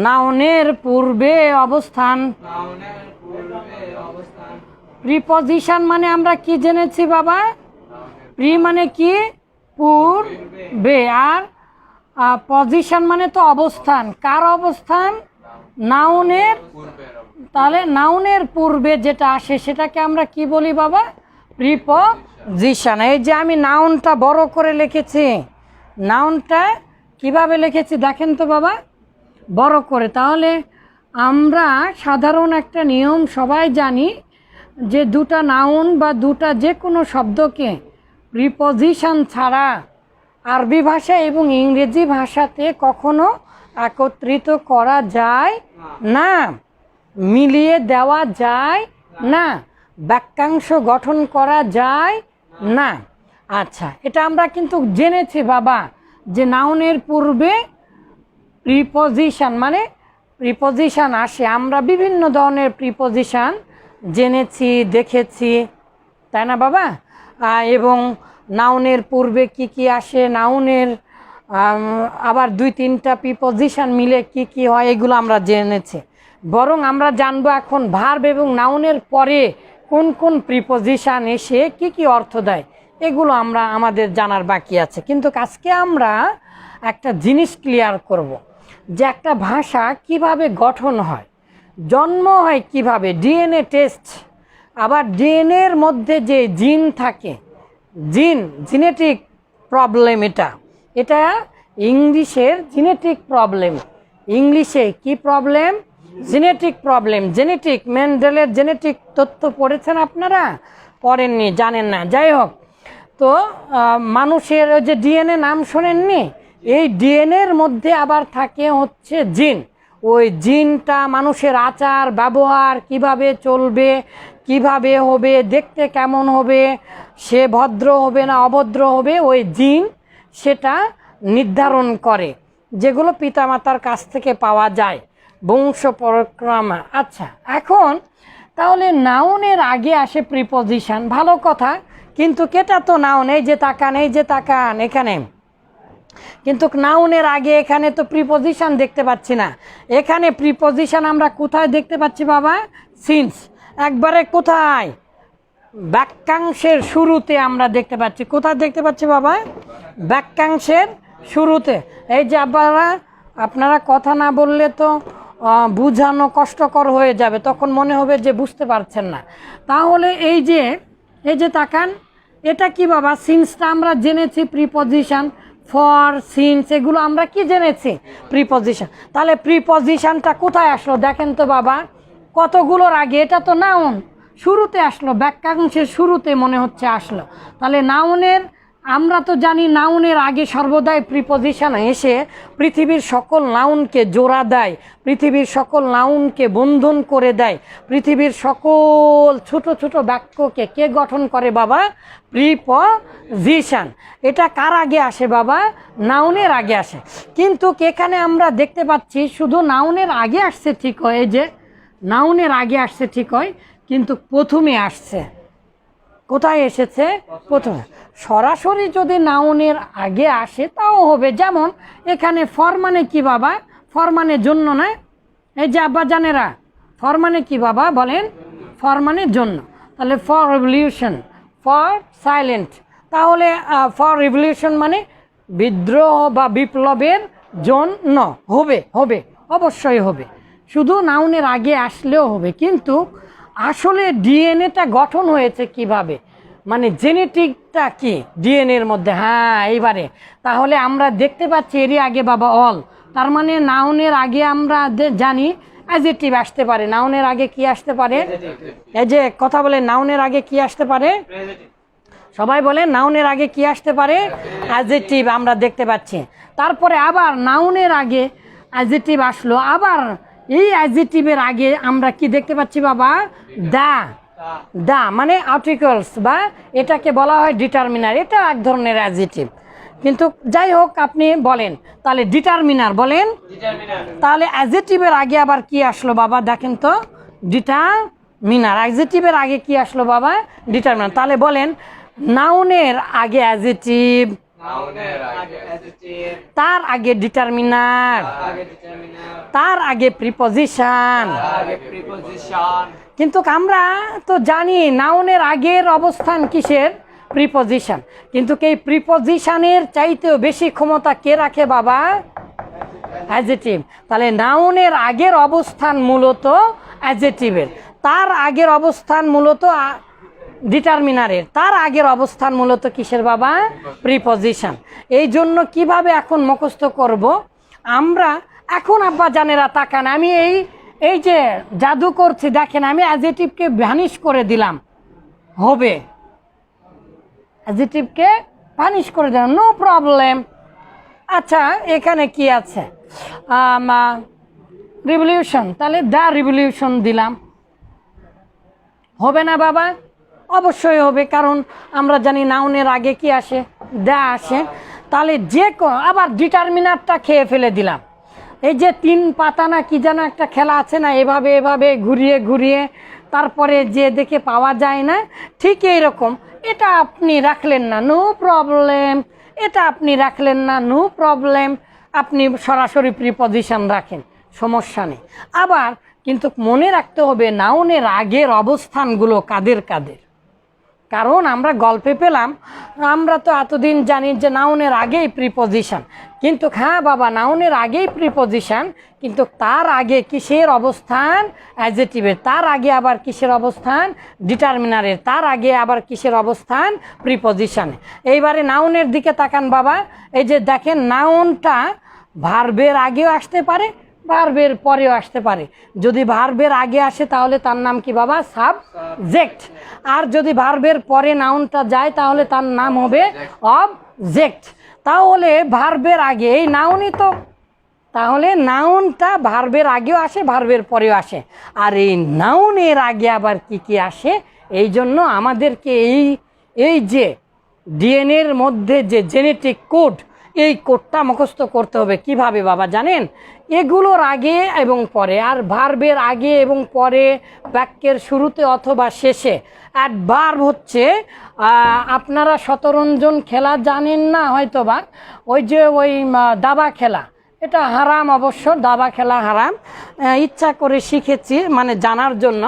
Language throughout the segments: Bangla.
নাউনের পূর্বে অবস্থান। প্রিপজিশন মানে আমরা কি জেনেছি বাবা? প্রি মানে কি? পূর্বে। আর পজিশন মানে তো অবস্থান। কার অবস্থান? নাউনের। তাহলে নাউনের পূর্বে যেটা আসে সেটাকে আমরা কি বলি বাবা? প্রিপজিশন। এই যে আমি নাউনটা বড় করে লিখেছি, নাউনটা কিভাবে লিখেছি দেখেন তো বাবা, বড় করে। তাহলে আমরা সাধারণ একটা নিয়ম সবাই জানি যে দুটা নাউন বা দুটা যে কোনো শব্দকে প্রিপজিশন ছাড়া আরবি ভাষা এবং ইংরেজি ভাষাতে কখনো একত্রিত করা যায় না, মিলিয়ে দেওয়া যায় না, বাক্যাংশ গঠন করা যায় না। আচ্ছা, এটা আমরা কিন্তু জেনেছি বাবা যে নাউনের পূর্বে প্রিপজিশন মানে প্রিপজিশন আসে। আমরা বিভিন্ন ধরনের প্রিপজিশন জেনেছি, দেখেছি, তাই না বাবা? এবং নাউনের পূর্বে কি কি আসে, নাউনের আবার দুই তিনটা প্রিপজিশন মিলে কি কি হয়, এগুলো আমরা জেনেছি। বরং আমরা জানবো এখন ভার্ব এবং নাউনের পরে কোন কোন প্রিপজিশন এসে কি কি অর্থ দেয়, এগুলো আমরা আমাদের জানার বাকি আছে। কিন্তু আজকে আমরা একটা জিনিস ক্লিয়ার করব যে একটা ভাষা কিভাবে গঠন হয়, জন্ম হয় কিভাবে, ডিএনএ টেস্ট। আবার ডিএনএর মধ্যে যে জিন থাকে, জিনেটিক প্রবলেম, এটা ইংলিশের জেনেটিক প্রবলেম। ইংলিশে কি প্রবলেম? Genetic problem. জেনেটিক, মেন্ডেলের জেনেটিক তথ্য পড়েছেন আপনারা? পড়েননি, জানেন না। যাই হোক, তো মানুষের ওই যে ডিএনএ নাম শোনেননি? এই ডিএনএর মধ্যে আবার থাকে হচ্ছে জিন। ওই জিনটা মানুষের আচার ব্যবহার, কিভাবে চলবে, কিভাবে হবে, দেখতে কেমন হবে, সে ভদ্র হবে না অভদ্র হবে, ওই জিন সেটা নির্ধারণ করে, যেগুলো পিতামাতার কাছ থেকে পাওয়া যায়, বংশ পরক্রমা। আচ্ছা, এখন তাহলে নাউনের আগে আসে প্রিপজিশন, ভালো কথা। কিন্তু কেটা তো নাউন, এই যে তাকান এখানে, কিন্তু নাউনের আগে এখানে তো প্রিপজিশন দেখতে পাচ্ছি না। এখানে প্রিপজিশন আমরা কোথায় দেখতে পাচ্ছি বাবা? সিন্স। একবারে কোথায়? বাক্যাংশের শুরুতে আমরা দেখতে পাচ্ছি। কোথায় দেখতে পাচ্ছি বাবা? বাক্যাংশের শুরুতে। এই যে আপনারা কথা না বললে তো বুঝানো কষ্টকর হয়ে যাবে, তখন মনে হবে যে বুঝতে পারছেন না। তাহলে এই যে তাকান, এটা কি বাবা? সিন্সটা আমরা জেনেছি প্রিপজিশন, ফর, সিন্স, এগুলো আমরা কি জেনেছি? প্রিপজিশন। তাহলে প্রিপজিশনটা কোথায় আসলো দেখেন তো বাবা, কতগুলোর আগে? এটা তো নাউন, শুরুতে আসলো, বাক্যাংশের শুরুতে মনে হচ্ছে আসলো। তাহলে নাউনের, আমরা তো জানি নাউনের আগে সর্বদাই প্রিপজিশন এসে পৃথিবীর সকল নাউনকে জোড়া দেয়, পৃথিবীর সকল নাউনকে বন্ধন করে দেয়, পৃথিবীর সকল ছোট ছোট বাক্যকে কে গঠন করে বাবা? প্রিপজিশন। এটা কার আগে আসে বাবা? নাউনের আগে আসে। কিন্তু এখানে আমরা দেখতে পাচ্ছি শুধু নাউনের আগে আসছে ঠিক হয়, এই যে নাউনের আগে আসছে ঠিক হয়, কিন্তু প্রথমে আসছে। কোথায় এসেছে? প্রথমে। সরাসরি যদি নাউনের আগে আসে তাও হবে। যেমন এখানে ফর মানে কি বাবা? ফর মানে জন্য না? এই যে আব্বাজানেরা, ফর মানে কি বাবা বলেন? ফর মানে জন্য। তাহলে ফর রেভলিউশন, ফর সাইলেন্ট। তাহলে ফর রেভলিউশন মানে বিদ্রোহ বা বিপ্লবের জন্য। হবে, অবশ্যই হবে, শুধু নাউনের আগে আসলেও হবে। কিন্তু আসলে ডিএনএটা গঠন হয়েছে কিভাবে, মানে জেনেটিকটা কি ডিএনএর মধ্যে? হ্যাঁ, এইবারে তাহলে আমরা দেখতে পাচ্ছি এরই আগে বাবা অল। তার মানে নাউনের আগে আমরা জানি অ্যাডজেক্টিভ আসতে পারে। নাউনের আগে কি আসতে পারে? এই যে কথা বলে, নাউনের আগে কি আসতে পারে? সবাই বলে নাউনের আগে কি আসতে পারে? অ্যাডজেক্টিভ আমরা দেখতে পাচ্ছি। তারপরে আবার নাউনের আগে অ্যাডজেক্টিভ আসলো, আবার এই অ্যাডজেক্টিভের আগে আমরা কি দেখতে পাচ্ছি বাবা? দা মানে আর্টিকেলস, বা এটাকে বলা হয় ডিটারমিনার। এটা এক ধরনের অ্যাডজেক্টিভ। কিন্তু যাই হোক, আপনি বলেন তাহলে ডিটারমিনার বলেন। তাহলে অ্যাডজেক্টিভের আগে আবার কি আসলো বাবা দেখেন তো? ডিটারমিনার। অ্যাডজেক্টিভের আগে কি আসলো বাবা? ডিটারমিনার। তাহলে বলেন নাউনের আগে অ্যাডজেক্টিভ, নাউনের আগে অ্যাডজেক্টিভ, তার আগে ডিটারমিনার, আগে ডিটারমিনার, তার আগে প্রিপজিশন। আগে প্রিপজিশন। কিন্তু আমরা তো জানি নাউনের আগের অবস্থান কিসের? প্রিপজিশন। কিন্তু এই প্রিপজিশনের চাইতেও বেশি ক্ষমতা কে রাখে বাবা? অ্যাডজেক্টিভ। তাহলে নাউনের আগের অবস্থান মূলত অ্যাডজেক্টিভের, তার আগের অবস্থান মূলত ডিটারমিনারের, তার আগের অবস্থান মূলত কিসের বাবা? প্রিপজিশন। এই জন্য কিভাবে এখন মুখস্থ করব আমরা? এখন আব্বা জানেরা তাকান, আমি এই যে জাদু করছি দেখেন, আমি অ্যাডজেক্টিভকে ভ্যানিশ করে দিলাম, হবে? অ্যাডজেক্টিভকে ভ্যানিশ করে দিলাম, নো প্রবলেম। আচ্ছা, এখানে কি আছে? রিভলিউশন, তাহলে দ্য রিভলিউশন দিলাম, হবে না বাবা? অবশ্যই হবে, কারণ আমরা জানি নাউনের আগে কি আসে? দ্য আসে। তাহলে যে আবার ডিটারমিনারটা খেয়ে ফেলে দিলাম। এই যে 3 পাতা না কি যেন একটা খেলা আছে না, এভাবে এভাবে ঘুরিয়ে ঘুরিয়ে তারপরে যে দেখে পাওয়া যায় না, ঠিক এইরকম এটা আপনি রাখলেন না, নো প্রবলেম। এটা আপনি রাখলেন না, নো প্রবলেম। আপনি সরাসরি প্রিপজিশন রাখেন, সমস্যা নেই। আবার কিন্তু মনে রাখতে হবে নাউনের আগের অবস্থানগুলো কাদের কাদের। কারণ আমরা গল্পে পেলাম, আমরা তো এতদিন জানি যে নাউনের আগেই প্রিপজিশন, কিন্তু হ্যাঁ বাবা, নাউনের আগেই প্রিপজিশন, কিন্তু তার আগে কিসের অবস্থান? অ্যাডজেক্টিভের। তার আগে আবার কিসের অবস্থান? ডিটারমিনারের। তার আগে আবার কিসের অবস্থান? প্রিপজিশন। এইবারে নাউনের দিকে তাকান বাবা, এই যে দেখেন নাউনটা ভার্বের আগেও আসতে পারে, ভার্বের পরেও আসতে পারে। যদি ভার্বের আগে আসে তাহলে তার নাম কি বাবা? সাবজেক্ট। আর যদি ভার্বের পরে নাউনটা যায় তাহলে তার নাম হবে অবজেক্ট। তাহলে ভার্বের আগে এই নাউনই তো, তাহলে নাউনটা ভার্বের আগেও আসে, ভার্বের পরেও আসে। আর এই নাউনের আগে আবার কি কি আসে? এই জন্য আমাদেরকে এই যে ডিএনএর মধ্যে যে জেনেটিক কোড, এই কোডটা মুখস্থ করতে হবে। কিভাবে বাবা জানেন? এগুলোর আগে এবং পরে, আর ভার্বের আগে এবং পরে, বাক্যের শুরুতে অথবা শেষে অ্যাডভার্ব হচ্ছে। আপনারা শতরঞ্জন খেলা জানেন না হয়তো বা, ওই যে দাবা খেলা, এটা হারাম অবশ্য, দাবা খেলা হারাম, ইচ্ছা করে শিখেছি মানে জানার জন্য।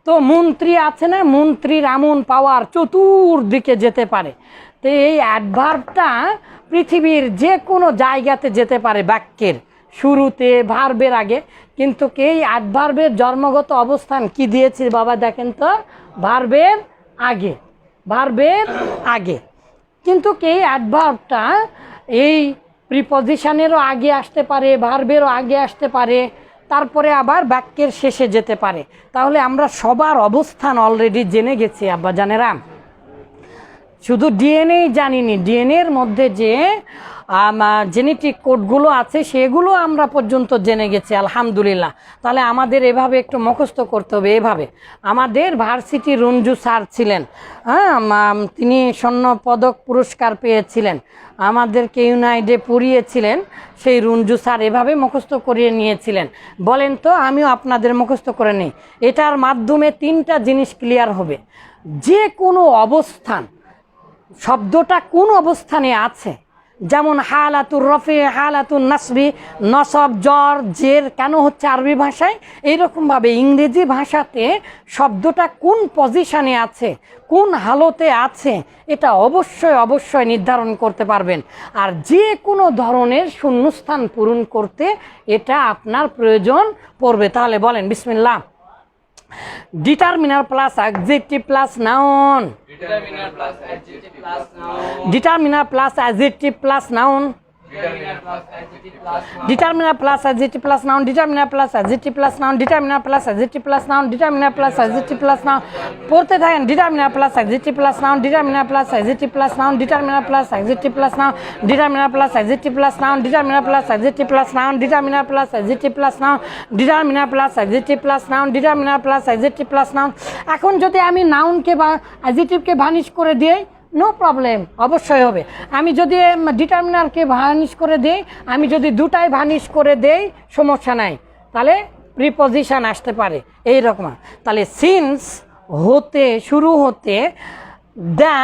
তো মন্ত্রী আছে না, মন্ত্রীর এমন পাওয়ার চতুর্দিকে যেতে পারে। তো এই অ্যাডভার্বটা পৃথিবীর যে কোনো জায়গাতে যেতে পারে বাক্যের শুরুতে, ভার্বের আগে। কিন্তু এই অ্যাডভার্বের জন্মগত অবস্থান কি দিয়েছে বাবা দেখেন তো? ভার্বের আগে, ভার্বের আগে। কিন্তু এই অ্যাডভার্বটা এই প্রিপজিশনেরও আগে আসতে পারে, ভার্বেরও আগে আসতে পারে, তারপরে আবার বাক্যের শেষে যেতে পারে। তাহলে আমরা সবার অবস্থান অলরেডি জেনে গেছি আব্বা জানেরা। শুধু ডিএনএ জানিনি, ডিএনএর মধ্যে যে জেনেটিক কোডগুলো আছে সেগুলো আমরা পর্যন্ত জেনে গেছি, আলহামদুলিল্লাহ। তাহলে আমাদের এভাবে একটু মুখস্থ করতে হবে। এভাবে আমাদের ভার্সিটি রঞ্জু স্যার ছিলেন, হ্যাঁ, তিনি স্বর্ণ পদক পুরস্কার পেয়েছিলেন, আমাদেরকে ইউনাইডে পড়িয়েছিলেন। সেই রঞ্জু স্যার এভাবে মুখস্থ করিয়ে নিয়েছিলেন। বলেন তো, আমিও আপনাদের মুখস্থ করে নিই। এটার মাধ্যমে 3টা জিনিস ক্লিয়ার হবে। যে কোনো অবস্থান, শব্দটা কোন অবস্থানে আছে, যেমন হালাতুর রফে, হালাতুর নাসবি, নসব, জ্বর, জের কেন হচ্ছে আরবি ভাষায়, এইরকমভাবে ইংরেজি ভাষাতে শব্দটা কোন পজিশনে আছে, কোন হালতে আছে, এটা অবশ্যই অবশ্যই নির্ধারণ করতে পারবেন। আর যে কোনো ধরনের শূন্যস্থান পূরণ করতে এটা আপনার প্রয়োজন পড়বে। তাহলে বলেন বিসমিল্লাহ। Determiner plus adjective plus noun, determiner plus adjective plus noun, determiner plus adjective plus noun, determiner plus adjective plus noun, determiner plus adjective plus noun, determiner plus adjective plus noun, determiner plus adjective plus noun, determiner plus adjective plus noun. পড়তে থাকেন, determiner plus adjective plus noun, determiner plus adjective plus noun, determiner plus adjective plus noun, determiner plus adjective plus noun, determiner plus adjective plus noun, determiner plus adjective plus noun, determiner plus adjective plus noun, determiner plus adjective plus noun. এখন যদি আমি নাউনকে বা অ্যাডজেক্টিভকে ভানিশ করে দিই, নো প্রবলেম, অবশ্যই হবে। আমি যদি ডিটারমিনারকে ভানিশ করে দেই, আমি যদি দুটাই ভানিশ করে দেই, সমস্যা নাই, তাহলে প্রিপজিশন আসতে পারে এই রকম। তাহলে সিন্স হতে, শুরু হতে, দ্য,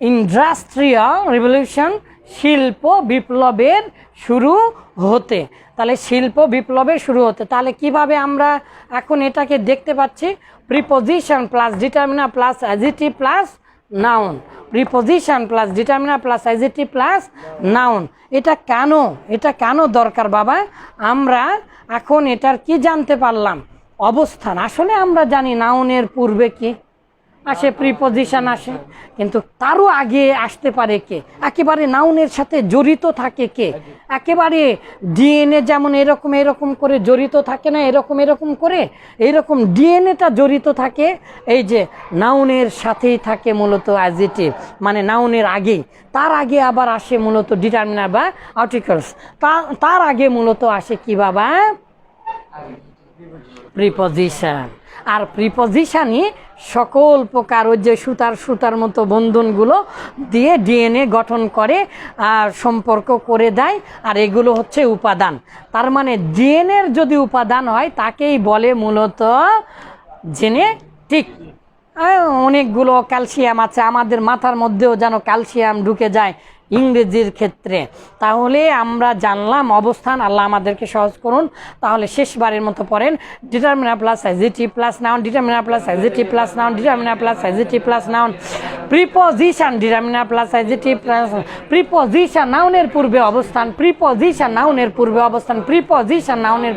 ইন্ডাস্ট্রিয়াল রিভলিউশন, শিল্প বিপ্লবের শুরু হতে। তাহলে শিল্প বিপ্লবের শুরু হতে, তাহলে কিভাবে আমরা এখন এটাকে দেখতে পাচ্ছি? Preposition plus determiner plus adjective plus noun, preposition plus determiner plus adjective plus noun. এটা কেন দরকার বাবা? আমরা এখন এটার কি জানতে পারলাম? অবস্থান। আসলে আমরা জানি নাউনের পূর্বে কি আসে? প্রিপোজিশন আসে, কিন্তু তারও আগে আসতে পারে কে? একেবারে নাউনের সাথে জড়িত থাকে কে? একেবারে ডিএনএ যেমন এরকম করে জড়িত থাকে না, এরকম করে, এইরকম ডিএনএটা জড়িত থাকে এই যে নাউনের সাথেই থাকে মূলত অ্যাডজেক্টিভ, মানে নাউনের আগেই। তার আগে আবার আসে মূলত ডিটারমিনার বা আর্টিকেলস। তার আগে মূলত আসে কি বাবা? প্রিপোজিশন। আর প্রিপোজিশনই সকল প্রকার ওই যে সুতার মতো বন্ধনগুলো দিয়ে ডিএনএ গঠন করে আর সম্পর্ক করে দেয়, আর এগুলো হচ্ছে উপাদান। তার মানে ডিএনএর যদি উপাদান হয় তাকেই বলে মূলত জেনেটিক। অনেকগুলো ক্যালসিয়াম আছে, আমাদের মাথার মধ্যেও যেন ক্যালসিয়াম ঢুকে যায় ইংরেজির ক্ষেত্রে। তাহলে আমরা জানলাম অবস্থান। আল্লাহ আমাদেরকে সহজ করুন। তাহলে শেষবারের মতো পড়েন, determiner plus adjective plus noun, determiner plus adjective plus noun, determiner plus adjective plus noun, preposition determiner plus adjective plus preposition নাউনের পূর্বে অবস্থান, প্রিপোজিশন নাউনের পূর্বে অবস্থান, প্রিপোজিশন নাউনের